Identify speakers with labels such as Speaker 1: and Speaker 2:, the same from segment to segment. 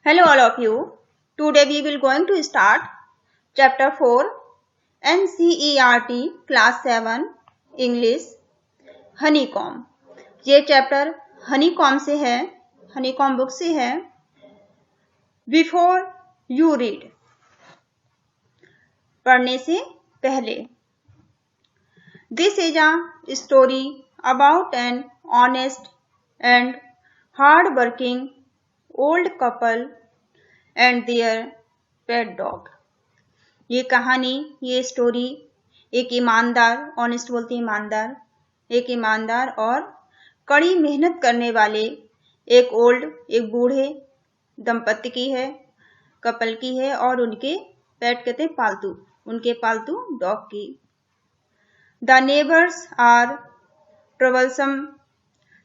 Speaker 1: Hello all of you. Today we will going to start chapter 4 NCERT class 7 English Honeycomb. ये chapter honeycomb से है, honeycomb book से है. Before you read, पढ़ने से पहले. This is a story about an honest and hard-working old couple and their pet dog. ये कहानी, ये स्टोरी एक ईमानदार, ऑनेस्ट बोलते हैं ईमानदार, एक ईमानदार और कड़ी मेहनत करने वाले एक बूढ़े दंपति की है, कपल की है और उनके पेट कहते हैं पालतू, उनके पालतू डॉग की. द नेबर्स आर ट्रबलसम,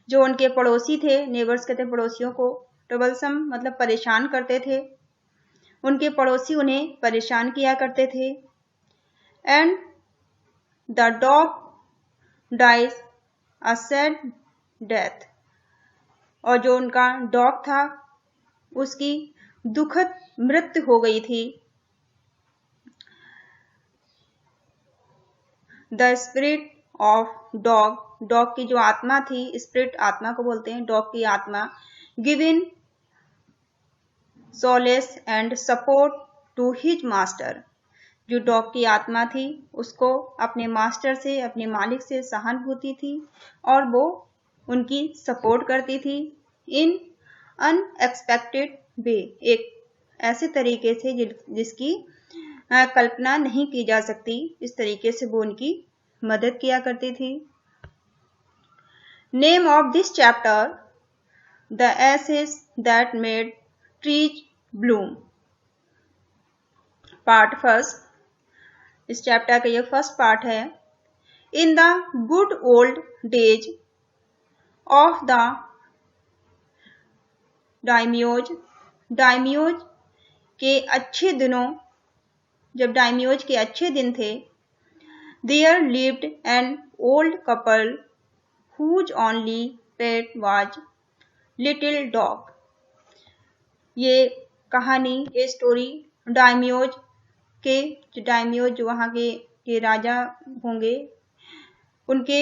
Speaker 1: जो उनके पड़ोसी थे, नेबर्स कहते हैं पड़ोसियों को, ट्रबलसम मतलब परेशान करते थे, उनके पड़ोसी उन्हें परेशान किया करते थे. And the dog dies a sad death, और जो उनका डॉग था उसकी दुखद मृत्यु हो गई थी. The spirit of dog, dog की जो आत्मा थी, स्पिरिट आत्मा को बोलते हैं, डॉग की आत्मा, given solace and support to his master, जो डॉग की आत्मा थी उसको अपने मास्टर से, अपने मालिक से सहानुभूति थी और वो उनकी सपोर्ट करती थी. इन अनएक्सपेक्टेड वे, एक ऐसे तरीके से जिसकी कल्पना नहीं की जा सकती, इस तरीके से वो उनकी मदद किया करती थी. Name of this chapter the ashes that made trees bloom. Part first, इस चैप्टर का ये फर्स्ट पार्ट है. In the good old days of the daimyos, daimyos के अच्छे दिनों, जब डायमियोज के अच्छे दिन थे, there lived an old couple whose only pet was little dog. ये कहानी, ये स्टोरी डायमियोज के, जो डायमियोज जो वहाँ के राजा होंगे, उनके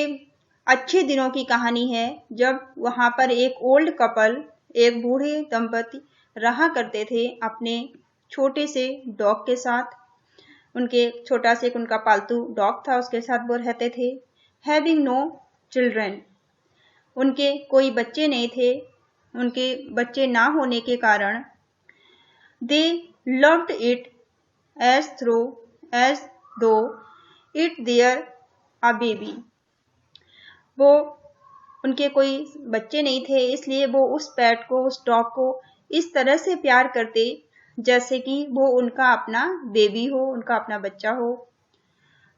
Speaker 1: अच्छे दिनों की कहानी है, जब वहाँ पर एक ओल्ड कपल, एक बूढ़े दंपति रहा करते थे अपने छोटे से डॉग के साथ. उनके छोटा से उनका पालतू डॉग था, उसके साथ वो रहते थे. हैविंग नो चिल्ड्रन, उनके कोई बच्चे नहीं थे. उनके बच्चे ना होने के कारण दे लव्ड इट एज दो इट देयर अ बेबी, वो उनके कोई बच्चे नहीं थे इसलिए वो उस पेट को, उस डॉग को इस तरह से प्यार करते जैसे कि वो उनका अपना बेबी हो, उनका अपना बच्चा हो.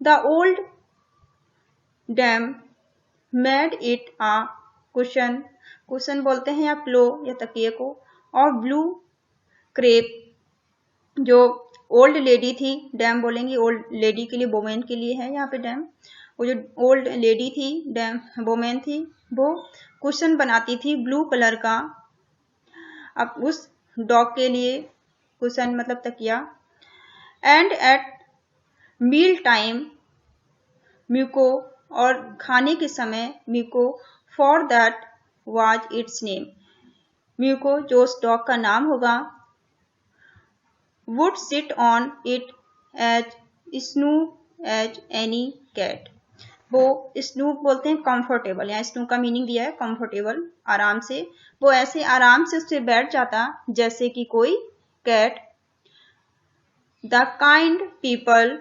Speaker 1: The old dame made it a cushion, cushion बोलते हैं या पिलो या तकिए को, और ब्लू क्रेप, जो ओल्ड लेडी थी, डैम बोलेंगे ओल्ड लेडी के लिए, वोमेन के लिए है यहाँ पे डैम. वो जो ओल्ड लेडी थी, डैम वोमेन थी, वो कुशन बनाती थी ब्लू कलर का, अब उस डॉग के लिए, कुशन मतलब तकिया. And at meal time Muko, और खाने के समय Muko, for that was its name, Muko जो उस डॉग का नाम होगा, would sit on it as snug as any cat, वो स्नूप बोलते हैं कंफर्टेबल, यहाँ स्नूप का मीनिंग दिया है कंफर्टेबल, आराम से, वो ऐसे आराम से उससे बैठ जाता जैसे कि कोई कैट. द काइंड पीपल,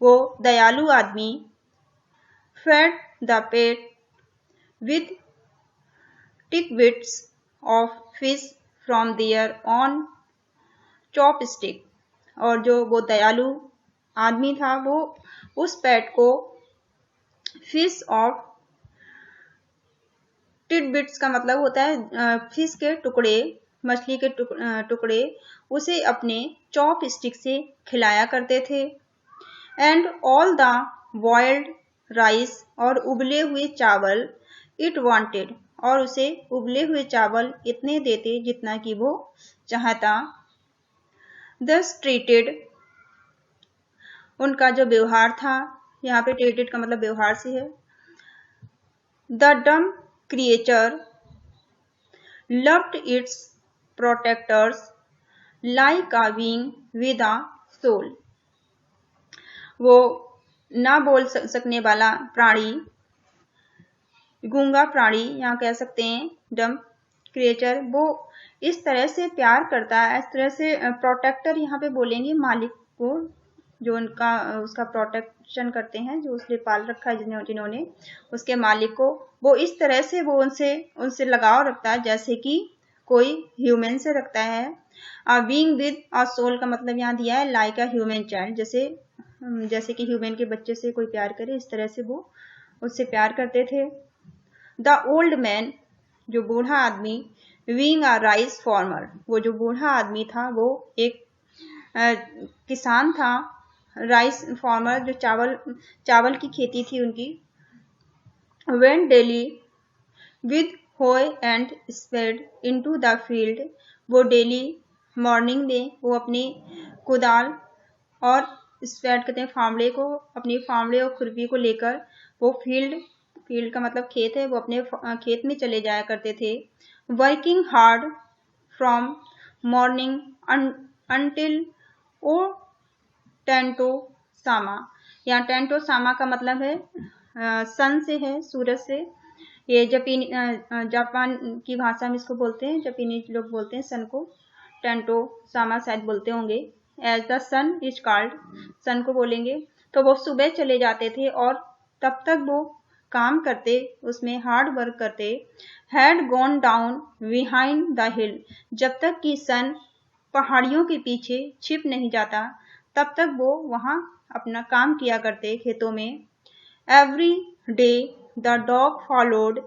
Speaker 1: वो दयालु आदमी, fed the pet with tidbits of fish from their own chopstick, और जो वो दयालु आदमी था वो उस पेट को फिश ऑफ, टिडबिट्स का मतलब होता है फिश के टुकड़े, मछली के टुकड़े, उसे अपने चॉप स्टिक से खिलाया करते थे. And all the boiled rice, और उबले हुए चावल, इट वांटेड, और उसे उबले हुए चावल इतने देते जितना कि वो चाहता। दस ट्रीटेड, उनका जो व्यवहार था, यहाँ पे ट्रीटेड का मतलब व्यवहार से है। द डम creature loved its protectors like a being with a soul, वो ना बोल सकने वाला प्राणी, गूंगा प्राणी यहाँ कह सकते हैं, डम क्रिएचर, वो इस तरह से प्यार करता है, इस तरह से प्रोटेक्टर यहाँ पे बोलेंगे मालिक को, जो उनका उसका प्रोटेक्शन करते हैं, जो उसने पाल रखा है जिन्होंने उसके मालिक को, वो इस तरह से वो उनसे लगाव रखता है जैसे कि कोई ह्यूमन से रखता है। बीइंग विद अ सोल का मतलब यहाँ दिया है लाइक अ ह्यूमन चाइल्ड, जैसे कि ह्यूमन के बच्चे से कोई प्यार करे, इस तरह से वो उससे प्यार करते थे। द ओल्ड मैन, जो बूढ़ा आदमी, बीइंग अ राइस फार्मर, वो जो बूढ़ा आदमी था वो एक किसान था, राइस फार्मर जो चावल की खेती थी उनकी। Went daily with hoe and spade into the field, वो डेली मॉर्निंग में वो अपने कुदाल और स्पेड कहते हैं फावड़े को, अपने फावड़े और खुरपी को लेकर वो फील्ड का मतलब खेत है, वो अपने खेत में चले जाया करते थे। Working hard from morning until O Tento Sama, यहाँ टेंटो सामा का मतलब है सन से है, सूरज से। ये जापान की भाषा में इसको बोलते हैं, जापानीज लोग बोलते हैं सन को टेंटो सामा शायद बोलते होंगे। As the sun is called, sun को बोलेंगे। तो वो सुबह चले जाते थे और तब तक वो काम करते, उसमें हार्ड वर्क करते। Had gone down behind the हिल, जब तक कि सन पहाड़ियों के पीछे छिप नहीं जाता तब तक वो वहां अपना काम किया करते खेतों में। Every day the dog followed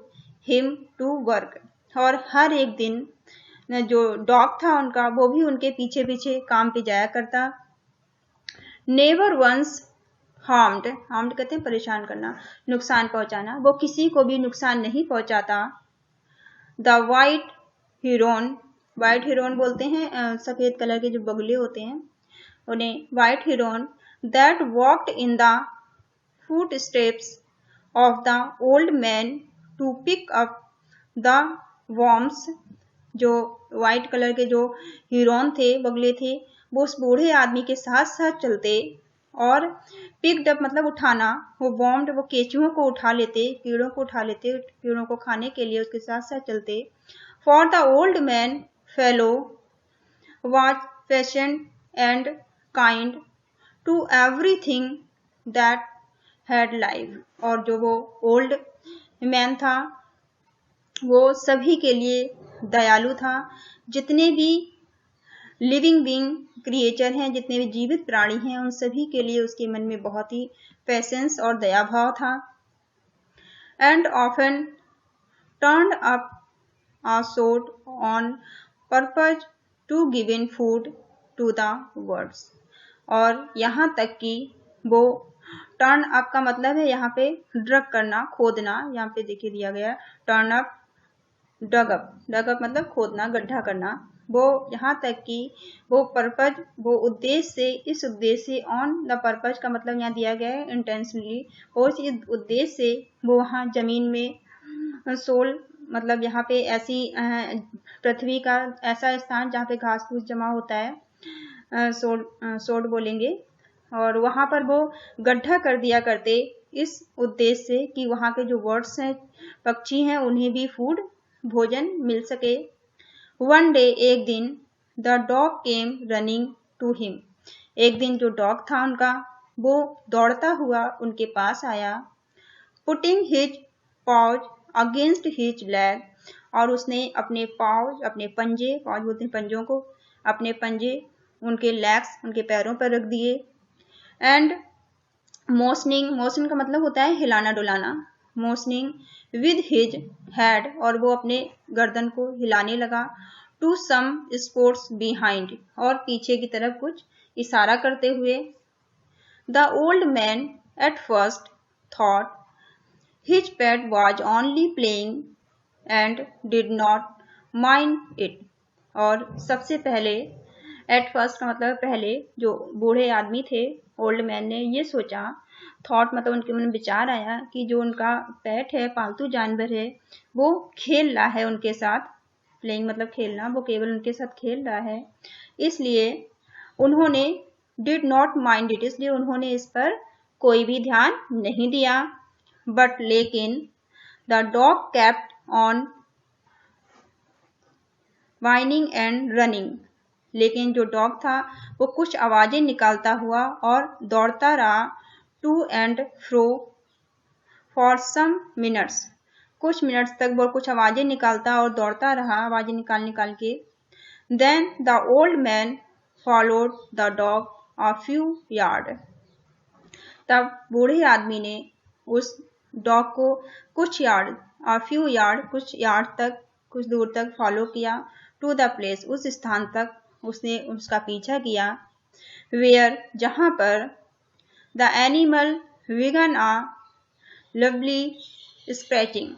Speaker 1: him to work, और हर एक दिन जो डॉग था उनका वो भी उनके पीछे पीछे काम पे जाया करता। नेवर वंस हार्म्ड कहते हैं परेशान करना, नुकसान पहुंचाना, वो किसी को भी नुकसान नहीं पहुंचाता। द वाइट हिरोन बोलते हैं सफेद कलर के जो बगुले होते हैं उन्हें white heron. That walked in the footsteps of the old man to pick up the worms, जो व्हाइट कलर के जो हिरोन थे, बगले थे, वो उस बूढ़े आदमी के साथ साथ चलते और पिक्ड अप मतलब उठाना, वो वॉर्म्ड वो केचुओं को उठा लेते, कीड़ों को उठा लेते, कीड़ों को खाने के लिए उसके साथ साथ चलते। For the old man fellow was patient and kind to everything that had life, और जो वो ओल्ड मैन था वो सभी के लिए दयालु था, जितने भी लिविंग बीइंग क्रिएचर हैं, जितने भी जीवित प्राणी हैं, उन सभी के लिए उसके मन में बहुत ही पेशेंस और दया भाव था। And often turned up a sod on purpose to give in food to the birds, और यहाँ तक कि वो टर्न अप का मतलब है यहाँ पे ड्रग करना, खोदना, यहाँ पे देखिए दिया गया टर्न अप, डग अप मतलब खोदना, गड्ढा करना। वो यहाँ तक कि वो पर्पज, वो उद्देश्य से, इस उद्देश्य से, ऑन द पर्पज का मतलब यहाँ दिया गया है इंटेंशनली, और इस उद्देश्य से वो वहाँ जमीन में सोल मतलब यहाँ पे ऐसी पृथ्वी का ऐसा स्थान जहाँ पे घास फूस जमा होता है, सोड बोलेंगे, और वहां पर वो गड्ढा कर दिया करते इस उद्देश्य से कि वहां के जो बर्ड्स हैं, पक्षी हैं, उन्हें भी फूड भोजन मिल सके। वन डे, एक दिन, the dog came running to him, एक दिन जो डॉग था उनका वो दौड़ता हुआ उनके पास आया। Putting his pause against his leg, और उसने अपने पाँव, अपने पंजे, पाँव बोलते हैं पंजों को, अपने पंजे उनके लेग्स, उनके पैरों पर रख दिए। एंड मोशनिंग का मतलब होता है हिलाना डुलाना, मोशनिंग विद हिज हेड, और वो अपने गर्दन को हिलाने लगा। टू सम स्पोर्ट्स बिहाइंड, और पीछे की तरफ कुछ इशारा करते हुए। The old man at first thought His pet was only playing and did not mind it. और सबसे पहले, एट फर्स्ट का मतलब पहले, जो बूढ़े आदमी थे, ओल्ड मैन ने ये सोचा, थॉट मतलब उनके मन में विचार आया कि जो उनका पेट है, पालतू जानवर है, वो खेल रहा है उनके साथ। प्लेइंग मतलब खेलना, वो केवल उनके साथ खेल रहा है, इसलिए उन्होंने डिड नॉट माइंड इट, इसलिए उन्होंने इस पर कोई भी ध्यान नहीं दिया। बट लेकिन the dog kept on whining and running, लेकिन जो डॉग था वो कुछ आवाजें निकालता हुआ और दौड़ता रहा, to and fro for some minutes, कुछ मिनट्स तक वो कुछ आवाजें निकालता और दौड़ता रहा, आवाजें निकाल के। Then the old man followed the dog a few yards, तब बूढ़े आदमी ने उस डॉग को कुछ यार्ड, अ फ्यू यार्ड, कुछ यार्ड तक, कुछ दूर तक फॉलो किया, टू द प्लेस, उस स्थान तक उसने उसका पीछा किया, वेयर, जहां पर the animal began a lovely scratching,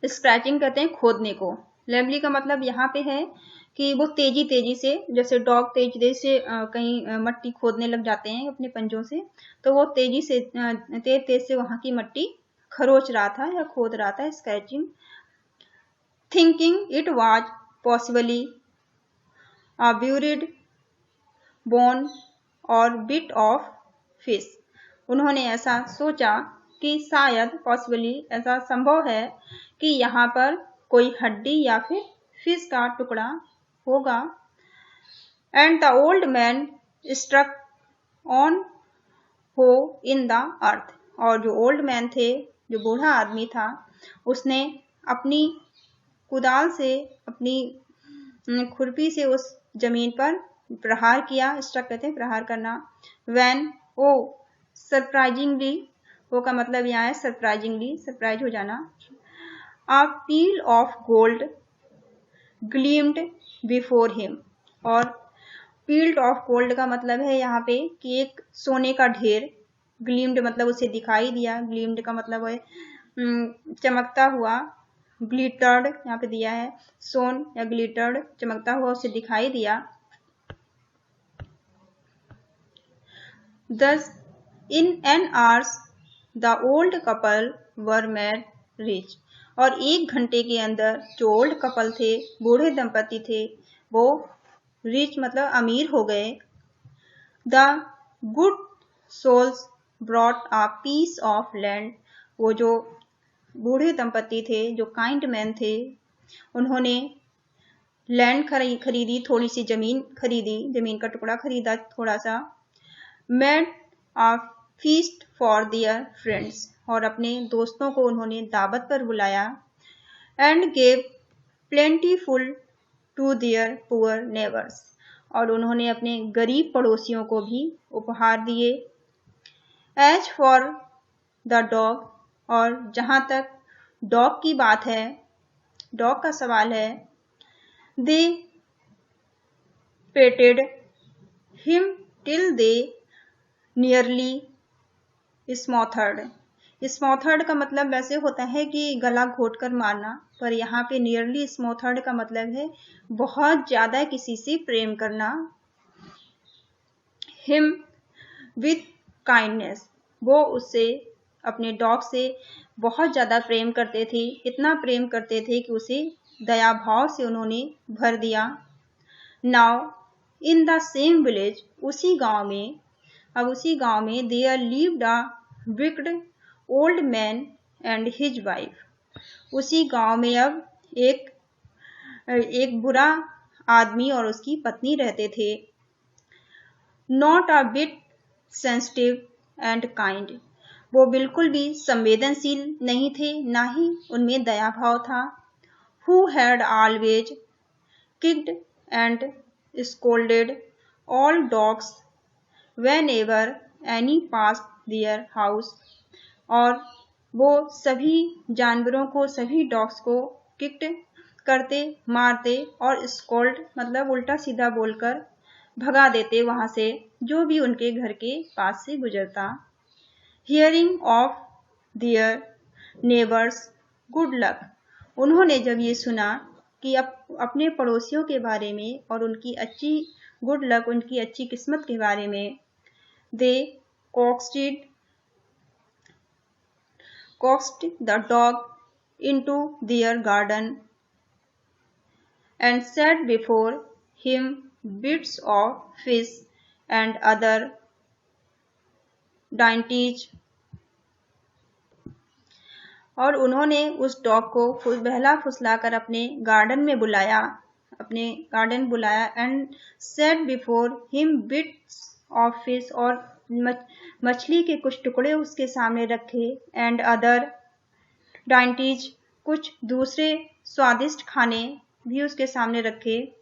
Speaker 1: scratching कहते हैं खोदने को, लवली का मतलब यहाँ पे है कि वो तेजी तेजी से, जैसे डॉग तेजी से कहीं मट्टी खोदने लग जाते हैं अपने पंजों से, तो वो तेजी से तेज तेज से वहां की मट्टी खरोच रहा था या खोद रहा था, scratching. Thinking it was possibly a buried bone और बिट ऑफ फिश, उन्होंने ऐसा सोचा कि शायद पॉसिबली ऐसा संभव है कि यहाँ पर कोई हड्डी या फिर फिश का टुकड़ा होगा। And the old man struck on hoe in the earth, और जो ओल्ड मैन थे, जो बूढ़ा आदमी था, उसने अपनी कुदाल से, अपनी खुरपी से उस जमीन पर प्रहार किया, स्ट्रक कहते हैं प्रहार करना। व्हेन, ओ सरप्राइजिंगली, वो का मतलब यहाँ है सरप्राइजिंगली, सरप्राइज हो जाना। A peel of gold gleamed before him, और पील्ड ऑफ गोल्ड का मतलब है यहाँ पे कि एक सोने का ढेर, ग्लीम्ड मतलब उसे दिखाई दिया, ग्लीम्ड का मतलब है चमकता हुआ, ग्लिटर्ड यहाँ पे दिया है, सोन या ग्लिटर्ड, चमकता हुआ उसे दिखाई दिया। Thus, in an hour, the old couple were made rich, और 1 घंटे के अंदर जो ओल्ड कपल थे, बूढ़े दंपति थे, वो रिच मतलब अमीर हो गए। The good souls brought a piece of land, वो जो बूढ़े दंपति थे, जो काइंड मैन थे, उन्होंने लैंड खरीदी, थोड़ी सी जमीन खरीदी, जमीन का टुकड़ा खरीदा थोड़ा सा। Made a feast for their friends, और अपने दोस्तों को उन्होंने दावत पर बुलाया। And gave plentiful to their poor neighbours, और उन्होंने अपने गरीब पड़ोसियों को भी उपहार दिए। एज फॉर द डॉग, और जहां तक डॉग की बात है, डॉग का सवाल है, दे पेटेड हिम टिल दे नियरली स्मॉथर्ड, स्मॉथर्ड का मतलब वैसे होता है कि गला घोट कर मारना, पर यहाँ पे नियरली स्मॉथर्ड का मतलब है बहुत ज्यादा किसी से प्रेम करना। हिम विथ काइंडनेस, वो उससे, अपने डॉग से बहुत ज्यादा प्रेम करते थे, इतना प्रेम करते थे कि उसे दया भाव से उन्होंने भर दिया। Now in the same village, उसी गांव में, अब उसी गांव में, there lived a wicked old man and his wife, उसी गांव में अब एक बुरा आदमी और उसकी पत्नी रहते थे। Not a bit sensitive and kind, वो बिल्कुल भी संवेदनशील नहीं थे, ना ही उनमें दया भाव था। Who had always kicked and scolded all dogs whenever any passed their house, और वो सभी जानवरों को, सभी डॉग्स को किक्ड करते, मारते, और स्कोल्ड मतलब उल्टा सीधा बोलकर भगा देते वहां से जो भी उनके घर के पास से गुजरता। Hearing of their neighbors good luck. उन्होंने जब ये सुना कि अपने पड़ोसियों के बारे में और उनकी अच्छी गुड लक, उनकी अच्छी किस्मत के बारे में, they coaxed the dog into their garden and set before him bits of fish and other dainties. और उन्होंने उस डॉग को बहला फुसलाकर अपने गार्डन बुलाया and set before him bits of fish, और मछली के कुछ टुकड़े उसके सामने रखे, एंड अदर डाइंटीज, कुछ दूसरे स्वादिष्ट खाने भी उसके सामने रखे,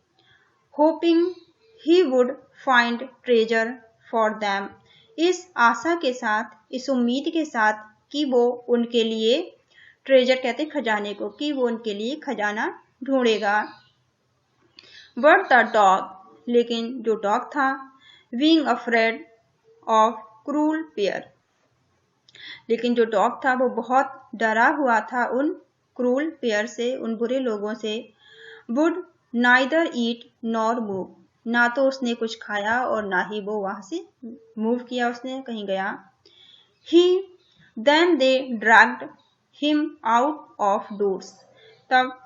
Speaker 1: hopping he would find treasure for them, इस आशा के साथ, इस उम्मीद के साथ कि वो उनके लिए, ट्रेजर कहते खजाने को, कि वो उनके लिए खजाना ढूंढेगा। बट द डॉग, लेकिन जो डॉग था, being afraid of cruel pair, लेकिन जो डॉग था वो बहुत डरा हुआ था उन क्रूल पेयर से, उन बुरे लोगों से, would neither eat nor move, ना तो उसने कुछ खाया और ना ही वो वहां से मूव किया, उसने कहीं गया। Then they dragged him out of doors, तब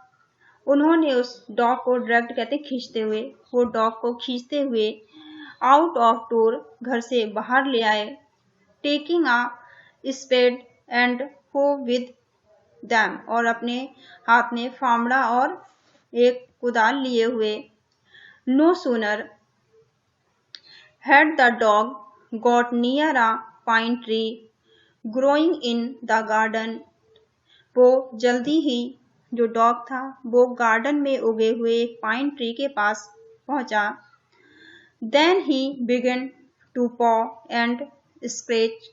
Speaker 1: उन्होंने उस डॉग को, ड्रैग्ड कहते खींचते हुए, वो डॉग को खींचते हुए आउट ऑफ डोर, घर से बाहर ले आए, टेकिंग अ स्पेड एंड हो विद देम, और अपने हाथ में फावड़ा और एक कुदाल लिए हुए। No sooner had the dog got near a pine tree growing in the garden, वो जल्दी ही, जो डॉग था, वो गार्डन में उगे हुए एक पाइन ट्री के पास पहुंचा। देन ही बिगन टू पॉ एंड स्क्रैच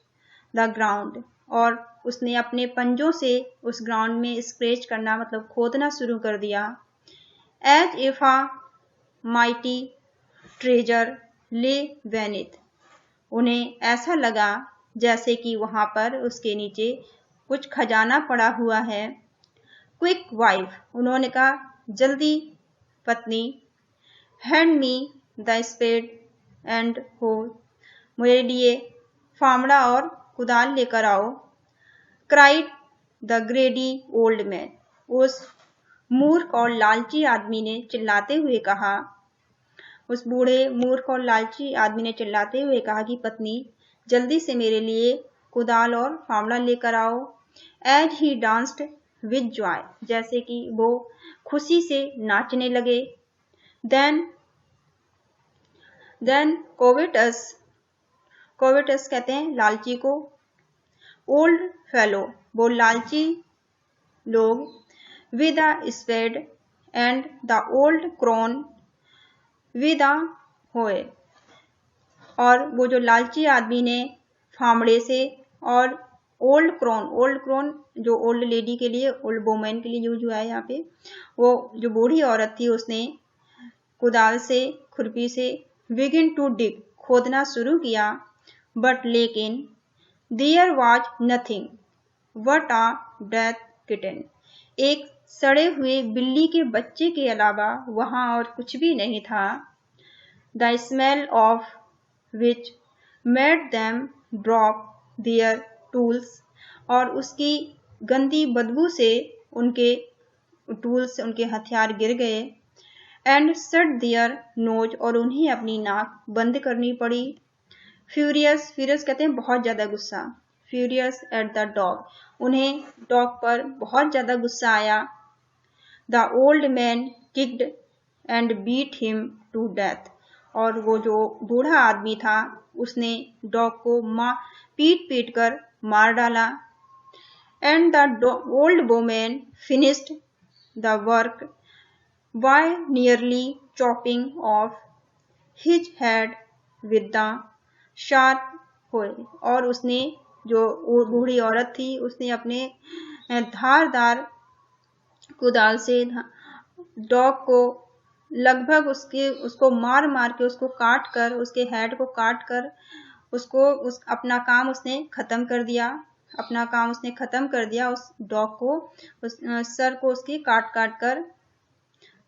Speaker 1: द ग्राउंड, और उसने अपने पंजों से उस ग्राउंड में स्क्रैच करना, मतलब खोदना शुरू कर दिया। As if a mighty treasure lay beneath, उन्हें ऐसा लगा जैसे कि वहां पर उसके नीचे कुछ खजाना पड़ा हुआ है। क्विक वाइफ, उन्होंने कहा जल्दी पत्नी, hand me the spade and hoe, मेरे लिए फावड़ा और कुदाल लेकर आओ। Cried the greedy old man, उस मूर्ख और लालची आदमी ने चिल्लाते हुए कहा, उस बूढ़े मूर्ख और लालची आदमी ने चिल्लाते हुए कहा कि पत्नी जल्दी से मेरे लिए कुदाल और फावड़ा लेकर आओ। As he danced with joy, जैसे कि वो खुशी से नाचने लगे। देन कोवेटस कहते हैं लालची को, ओल्ड फेलो, वो लालची लोग, with a spade and the old crone with a hoe, और वो जो लालची आदमी ने फावड़े से, और ओल्ड क्रोन जो ओल्ड लेडी के लिए, ओल्ड वुमेन के लिए जो है यहाँ पे, वो जो बूढ़ी औरत थी, उसने कुदाल से, खुरपी से, बिगिन टू डिग, खोदना शुरू किया। बट लेकिन there was nothing but a death kitten, एक सड़े हुए बिल्ली के बच्चे के अलावा वहां और कुछ भी नहीं था। The smell of which made them drop there tools, और उसकी गंदी बदबू से उनके टूल्स, उनके हथियार गिर गए। एंड शट देयर नोज, और उन्हें अपनी नाक बंद करनी पड़ी। फ्यूरियस कहते हैं बहुत ज्यादा गुस्सा, फ्यूरियस एट द डॉग, उन्हें डॉग पर बहुत ज्यादा गुस्सा आया। The old man kicked and beat him to death, और वो जो बूढ़ा आदमी था, उसने डॉग को पीट पीट कर मार डाला। And the old women finished the work by nearly chopping of his head with the sharp होए, और उसने, जो बूढ़ी औरत थी, उसने अपने धारदार कुदाल से डॉग को लगभग उसको मार मार के, उसको काट कर, उसके हेड को काट कर, अपना काम उसने खत्म कर दिया। अपना काम उसने ख़त्म कर दिया। उस डॉग को, उस सर को उसके काट काट कर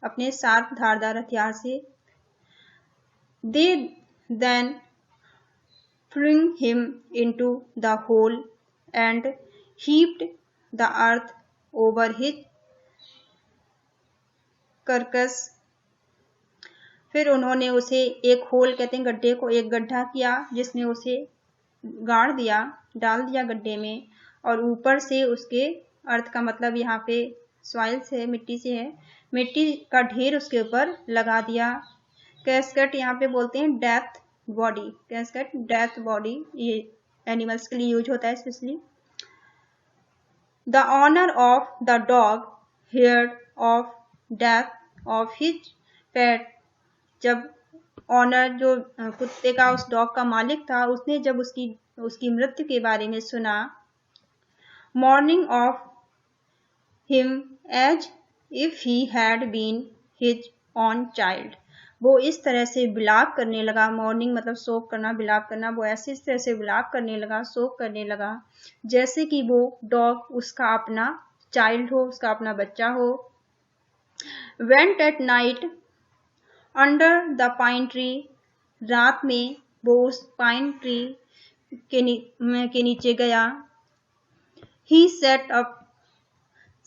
Speaker 1: अपने शार्प धारदार हथियार से। दे then flung him into the hole and heaped the earth over his carcass। फिर उन्होंने उसे एक होल कहते हैं गड्ढे को, एक गड्ढा किया जिसमें उसे गाड़ दिया, डाल दिया गड्ढे में, और ऊपर से उसके, अर्थ का मतलब यहाँ पे सॉइल से, मिट्टी से है, मिट्टी का ढेर उसके ऊपर लगा दिया। कैस्केट यहाँ पे बोलते हैं death body, casket death body, ये एनिमल्स के लिए यूज होता है specially. The owner of the dog heard of death of his pet. जब ऑनर जो कुत्ते का, उस डॉग का मालिक था, उसने जब उसकी मृत्यु के बारे में सुना, mourning of him as if he had been his own child. वो इस तरह से विलाप करने लगा, मॉर्निंग मतलब शोक करना, विलाप करना, वो ऐसे इस तरह से विलाप करने लगा, शोक करने लगा, जैसे कि वो डॉग उसका अपना चाइल्ड हो, उसका अपना बच्चा हो। Went at night under the pine tree. रात में वो उस पाइन ट्री के नीचे गया। He set up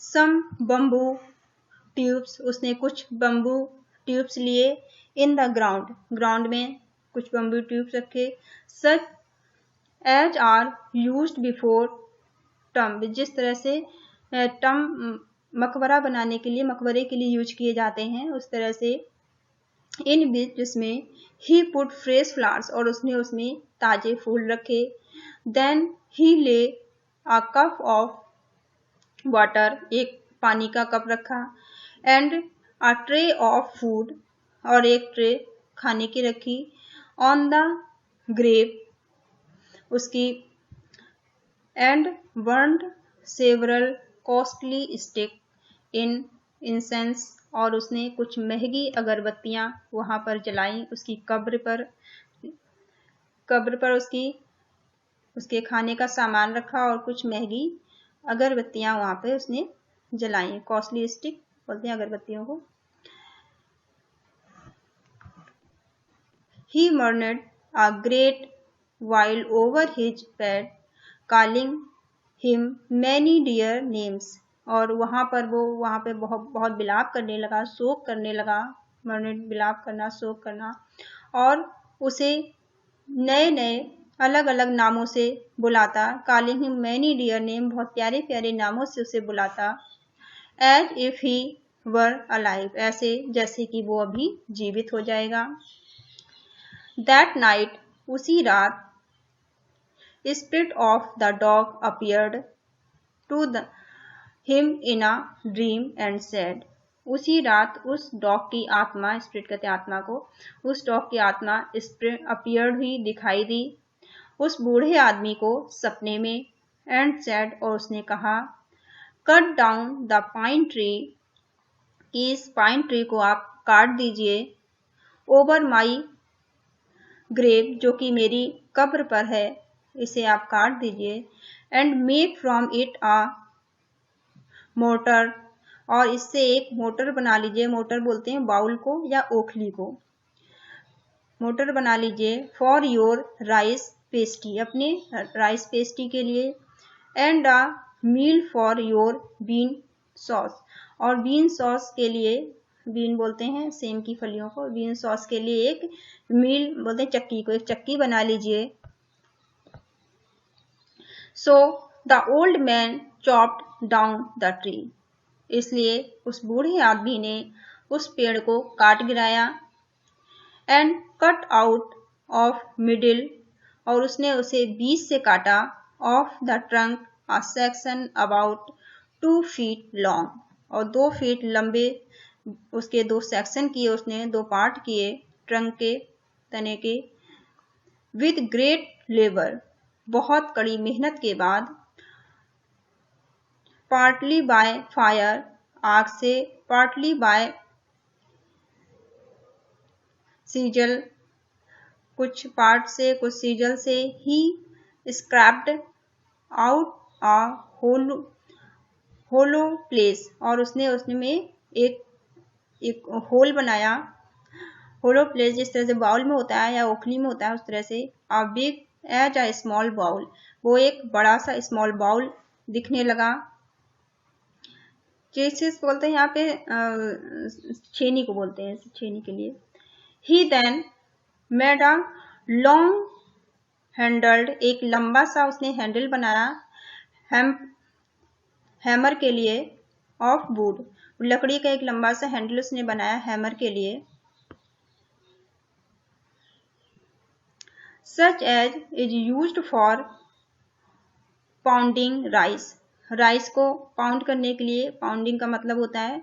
Speaker 1: some bamboo tubes. उसने कुछ बम्बू ट्यूब्स लिए। इन द ग्राउंड, ग्राउंड में कुछ बम्बू ट्यूब्स रखे। Such as are used before tomb. जिस तरह से टम्ब मकबरा बनाने के लिए, मकबरे के लिए यूज किए जाते हैं, उस तरह से। इन बीच, जिसमें ही पुट फ्रेश फ्लावर्स, और उसने उसमें ताजे फूल रखे। देन ही ले अ कप ऑफ वाटर, एक पानी का कप रखा। And a tray of food, और एक ट्रे खाने की रखी। ऑन द ग्रेव, उसकी। And burned several costly stick in incense, और उसने कुछ महंगी अगरबत्तियां वहां पर जलाई, उसकी कब्र पर उसके खाने का सामान रखा, और कुछ महंगी अगरबत्तियां वहां पे उसने जलाई। कॉस्टली स्टिक बोलते हैं अगरबत्तियों को। He murmured a great while over his bed, calling him many dear names। और वहां पे बहुत विलाप करने लगा, शोक करने लगा। मर्नेड, विलाप करना, शोक करना, और उसे नए नए अलग अलग नामों से बुलाता। calling him many dear name, बहुत प्यारे प्यारे नामों से उसे बुलाता। as if he were alive, ऐसे जैसे कि वो अभी जीवित हो जाएगा। That night, उसी रात, spirit of the dog appeared to him in a dream and said। उसी रात उस डॉग की आत्मा, स्पिरिट कहते हैं आत्मा को, उस डॉग की आत्मा अपीयर्ड हुई, दिखाई दी उस बूढ़े आदमी को सपने में। एंड सेड, और उसने कहा, cut down the pine tree, कि इस पाइन ट्री को आप काट दीजिए। ओवर माई ग्रेव, जो कि मेरी कब्र पर है, इसे आप काट दीजिए। And make from it a motor, और इससे एक मोटर बना लीजिए। मोटर बोलते हैं बाउल को या ओखली को। मोटर बना लीजिए। फॉर योर राइस पेस्ट्री, अपने राइस पेस्ट्री के लिए। And a mill for your bean sauce, और बीन सॉस के लिए, बीन बोलते हैं सेम की फलियों को, बीन सॉस के लिए एक मील बोलते हैं चक्की को, एक चक्की बना लीजिए। So the old man chopped down the tree, इसलिए उस बूढ़े आदमी ने उस पेड़ को काट गिराया। And cut out of middle, और उसने उसे बीच से काटा। Of the trunk a section about 2 feet long, और 2 feet लंबे उसके 2 सेक्शन किए उसने, 2 पार्ट किए ट्रंक के, तने के। विद ग्रेट लेबर, बहुत कड़ी मेहनत के बाद। पार्टली बाय फायर, आग से। पार्टली बाय सीजल, कुछ पार्ट से, कुछ सीजल से। ही स्क्रैप्ड आउट आ होलो प्लेस, और उसने उसमें एक होल बनाया। होलो प्लेस जिस तरह से बाउल में होता है या ओखली में होता है, उस तरह से a big as a small bowl, वो एक बड़ा सा स्मॉल बाउल दिखने लगा। चेसिस बोलते हैं यहाँ पे छेनी को बोलते हैं, छेनी के लिए। He then made a long handled, एक लंबा सा उसने हैंडल बनाया हैमर के लिए, ऑफ वुड, लकड़ी का एक लंबा सा हैंडल उसने बनाया हैमर के लिए। Such as is used for pounding rice, rice को पाउंड करने के लिए, पाउंडिंग का मतलब होता है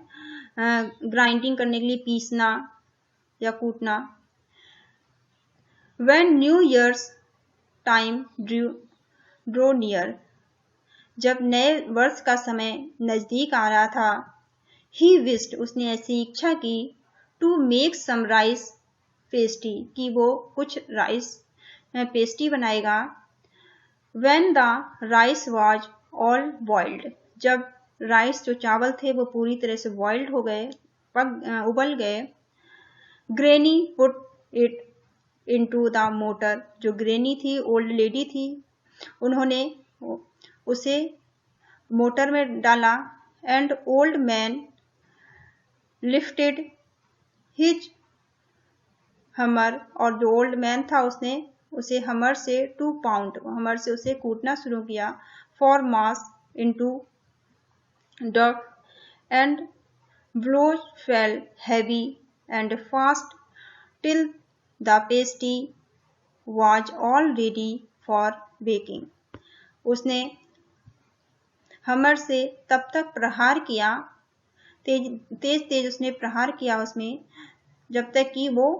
Speaker 1: ग्राइंडिंग करने के लिए, पीसना या कूटना। When new year's time drew near, जब नए वर्ष का समय नजदीक आ रहा था, ही विस्ड, उसने ऐसी इच्छा की, to make some rice pastry, कि वो कुछ राइस पेस्ट्री बनाएगा। When the rice was all boiled, जब राइस जो चावल थे वो पूरी तरह से बॉइल्ड हो गए, उबल गए। Granny put it into the motor, जो ग्रेनी थी, ओल्ड लेडी थी, उन्होंने उसे मोटर में डाला। And old man lifted his हमर, और जो ओल्ड मैन था उसने उसे हमर से 2 पाउंड, हमर से उसे कूटना शुरू किया। For mass into duck, and blows fell heavy and fast till the pastry was all ready for baking, उसने हमर से तब तक प्रहार किया, तेज तेज उसने प्रहार किया उसमें, जब तक कि वो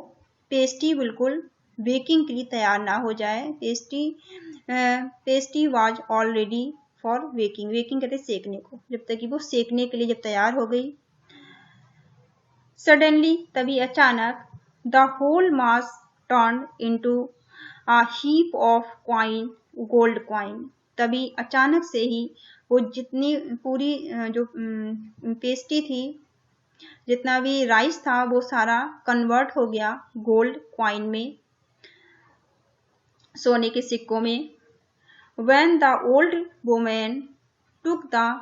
Speaker 1: पेस्ट्री बिल्कुल बेकिंग के लिए तैयार ना हो जाए। Pastry was already for baking, baking कहते हैं सेकने को, जब तक कि वो सेकने के लिए जब तैयार हो गई। सडनली, तभी अचानक, the whole mass turn into a heap of coin, gold coin, तभी अचानक से ही वो जितनी पूरी जो पेस्ट्री थी, जितना भी राइस था, वो सारा कन्वर्ट हो गया गोल्ड कॉइन में, सोने के सिक्कों में। When the old woman took the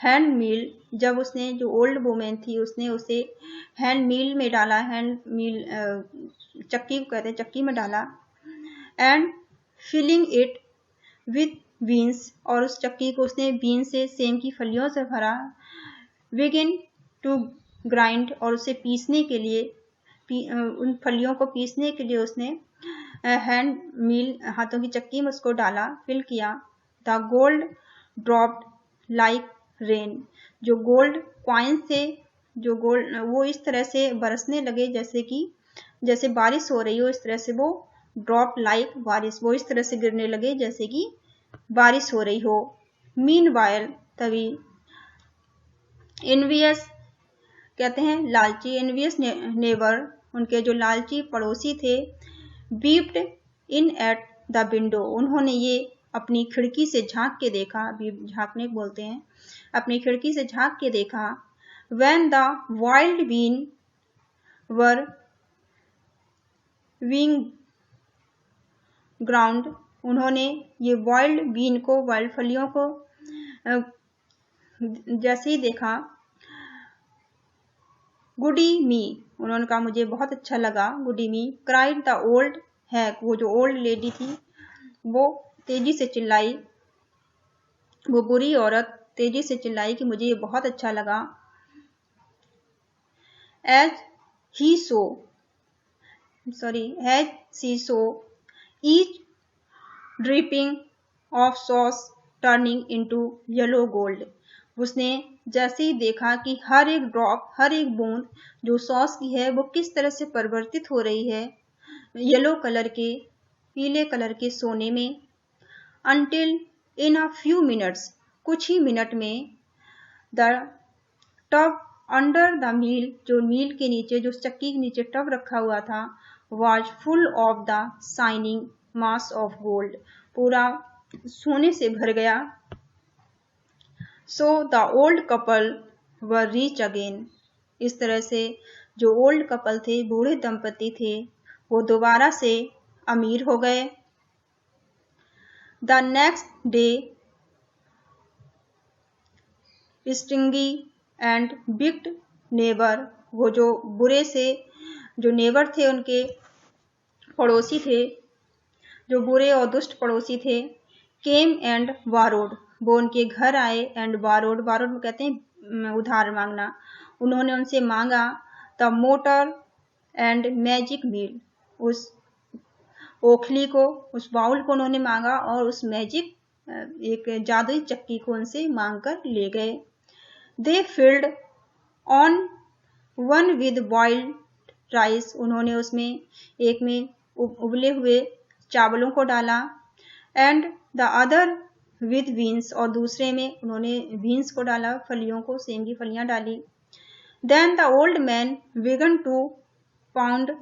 Speaker 1: hand mill, जब उसने, जो ओल्ड वुमेन थी, उसने उसे हैंड मील में डाला, हैंड मील चक्की को कहते हैं, चक्की में डाला। And filling it with beans, और उस चक्की को उसने बीन से, सेम की फलियों से भरा। बिगिन टू ग्राइंड, और उसे पीसने के लिए, उन फलियों को पीसने के लिए उसने हैंड मील, हाथों की चक्की में उसको डाला, फिल किया। The gold dropped like rain, जो गोल्ड कॉइन से, जो गोल्ड, वो इस तरह से बरसने लगे जैसे बारिश हो रही हो, इस तरह से वो ड्रॉप लाइक बारिश, वो इस तरह से गिरने लगे जैसे कि बारिश हो रही हो। मीनवाइल, तभी एनवियस कहते हैं लालची, एनवियस नेबर, उनके जो लालची पड़ोसी थे, बीप्ड इन एट द विंडो, उन्होंने ये अपनी खिड़की से झांक के देखा, झांकने को बोलते हैं, अपनी खिड़की से झांक के देखा। When the wild bean were being ground, उन्होंने ये वाइल्ड बीन को, वाइल्ड फलियों को जैसे ही देखा। गुडी मी, उन्होंने कहा मुझे बहुत अच्छा लगा। गुडी मी, क्राइड द ओल्ड हैग, वो जो ओल्ड लेडी थी वो तेजी से चिल्लाई, वो बुरी औरत तेजी से चिल्लाई कि मुझे ये बहुत अच्छा लगा। As she saw each dripping of sauce turning into yellow gold, उसने जैसे ही देखा कि हर एक ड्रॉप, हर एक बूंद जो सॉस की है, वो किस तरह से परिवर्तित हो रही है येलो कलर के, पीले कलर के सोने में। Until in a few minutes, कुछ ही मिनट में, the tub under the mill, जो मील के नीचे, जो चक्की के नीचे टब रखा हुआ था, was full of the shining mass of gold, पूरा सोने से भर गया। So the old couple were rich again. इस तरह से जो ओल्ड कपल थे, बूढ़े दंपति थे, वो दोबारा से अमीर हो गए। The next day stingy and bigged neighbour, वो जो बुरे से जो नेबर थे, उनके पड़ोसी थे, जो बुरे और दुष्ट पड़ोसी थे, केम एंड बारोड, वो उनके घर आए, एंड बारोड, बारोड कहते हैं उधार मांगना, उन्होंने उनसे मांगा द मोटर एंड मैजिक मील, उस ओखली को, उस बाउल को उन्होंने मांगा और उस मैजिक एक जादुई चक्की को उनसे मांग कर ले गए। They filled on one with boiled rice, उन्होंने उसमें एक में उबले हुए चावलों को डाला, and the other with beans, और दूसरे में उन्होंने बीन्स को डाला, फलियों को, सेम की फलियां डाली। Then the old man began to pound,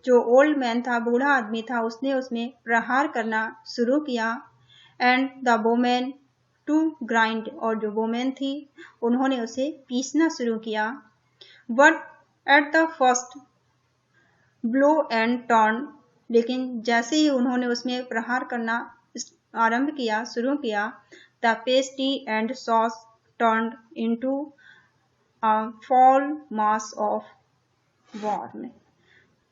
Speaker 1: जो ओल्ड मैन था, बूढ़ा आदमी था, उसने उसमें प्रहार करना शुरू किया। And the women to grind, और जो वोमेन थी, उन्होंने उसे पीसना शुरू किया। But at the first blow and turn, लेकिन जैसे ही उन्होंने उसमें प्रहार करना आरंभ किया, शुरू किया, the pastry and sauce turned into a fall mass of warm,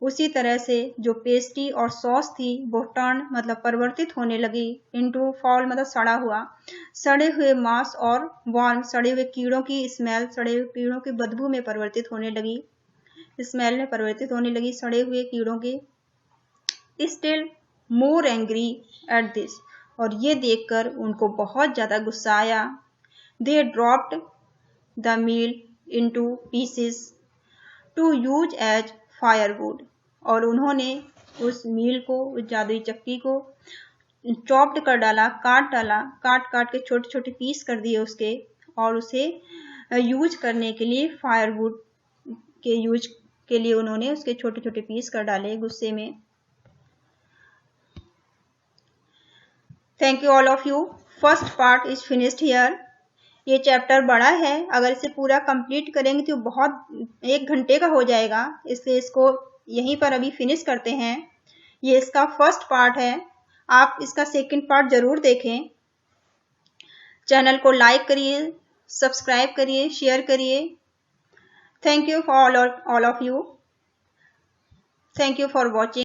Speaker 1: उसी तरह से जो पेस्ट्री और सॉस थी वो टर्न मतलब परिवर्तित होने लगी, इनटू फॉल मतलब सड़ा हुआ, सड़े हुए मांस, और वार्म सड़े हुए कीड़ों की स्मेल, सड़े हुए कीड़ों की बदबू में परिवर्तित होने लगी, स्मेल में परिवर्तित होने लगी, सड़े हुए कीड़ों की। Still more angry at this, और ये देखकर उनको बहुत ज्यादा गुस्सा आया। They dropped the mill into pieces to use as firewood, और उन्होंने उस मील को, उस जादुई चक्की को चॉप्ड कर डाला, काट काट के छोटे छोटे पीस कर दिए उसके, और उसे यूज करने के लिए, फायरवुड के यूज के लिए उन्होंने उसके छोटे छोटे पीस कर डाले गुस्से में। Thank you all of you. First part is finished here. ये चैप्टर बड़ा है, अगर इसे पूरा कंप्लीट करेंगे तो बहुत 1 घंटे का हो जाएगा, इसलिए इसको यहीं पर अभी फिनिश करते हैं। ये इसका फर्स्ट पार्ट है, आप इसका सेकंड पार्ट जरूर देखें। चैनल को लाइक करिए, सब्सक्राइब करिए, शेयर करिए। Thank you for all of you. Thank you for watching.